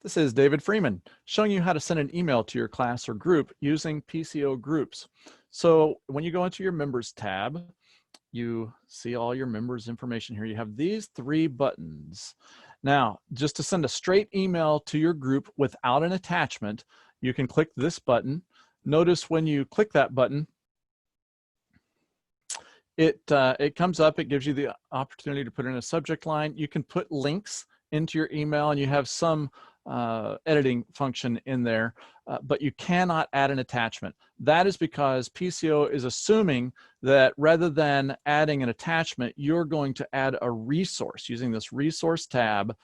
This is David Freeman showing you how to send an email to your class or group using PCO groups. So when you go into your members tab, you see all your members information here. You have these three buttons. Now, just to send a straight email to your group without an attachment, you can click this button. Notice when you click that button, it comes up, it gives you the opportunity to put in a subject line. You can put links into your email and you have some editing function in there, but you cannot add an attachment. That is because PCO is assuming that rather than adding an attachment, you're going to add a resource using this resource tab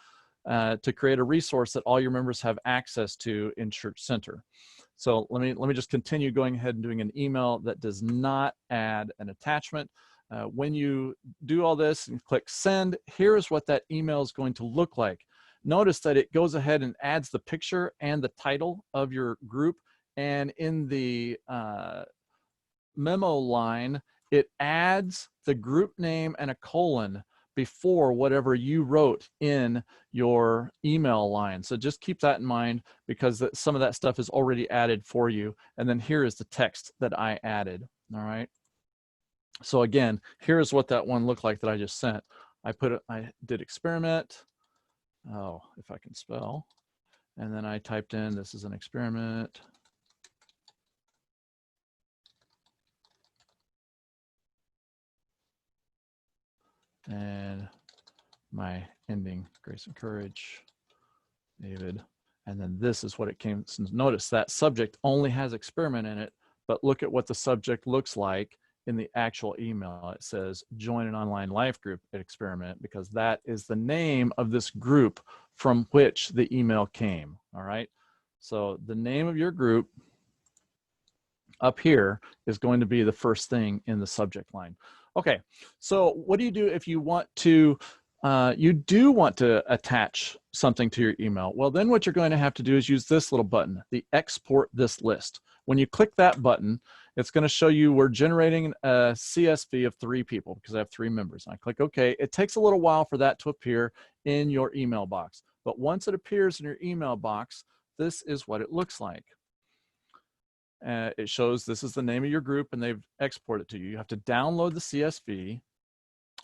to create a resource that all your members have access to in Church Center. So let me just continue going ahead and doing an email that does not add an attachment. When you do all this and click send, here's what that email is going to look like. Notice that it goes ahead and adds the picture and the title of your group, and in the memo line, it adds the group name and a colon before whatever you wrote in your email line. So just keep that in mind because some of that stuff is already added for you. And then here is the text that I added, all right? So again, here's what that one looked like that I just sent. I did experiment. Oh, if I can spell. And then I typed in, this is an experiment. And my ending, grace and courage, David. And then this is what it came. Notice that subject only has experiment in it, but look at what the subject looks like in the actual email. It says join an online life group at experiment, because that is the name of this group from which the email came. All right. So the name of your group up here is going to be the first thing in the subject line. Okay, so what do you do if you want to, you do want to attach something to your email? Well, then what you're going to have to do is use this little button, the export this list. When you click that button, it's going to show you we're generating a CSV of 3 people because I have 3 members. I click OK. It takes a little while for that to appear in your email box, but once it appears in your email box, this is what it looks like. It shows this is the name of your group and they've exported it to you. You have to download the CSV.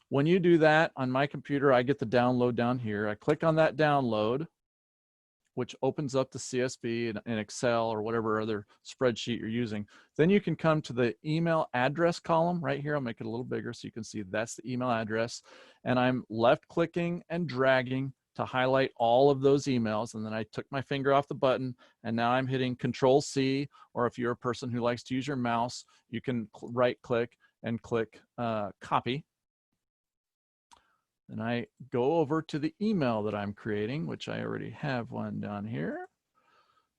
When you do that on my computer, I get the download down here. I click on that download, which opens up the CSV in Excel or whatever other spreadsheet you're using. Then you can come to the email address column right here. I'll make it a little bigger so you can see that's the email address. And I'm left clicking and dragging to highlight all of those emails. And then I took my finger off the button and now I'm hitting Control C, or if you're a person who likes to use your mouse, you can right click and click copy. And I go over to the email that I'm creating, which I already have one down here.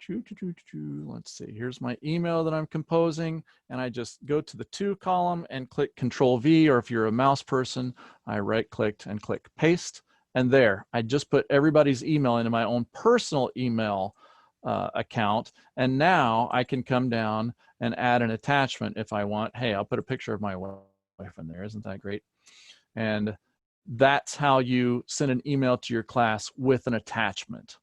Let's see, here's my email that I'm composing, and I just go to the to column and click Control V, or if you're a mouse person, I right clicked and click paste. And there, I just put everybody's email into my own personal email account. And now I can come down and add an attachment if I want. Hey, I'll put a picture of my wife in there. Isn't that great? And that's how you send an email to your class with an attachment.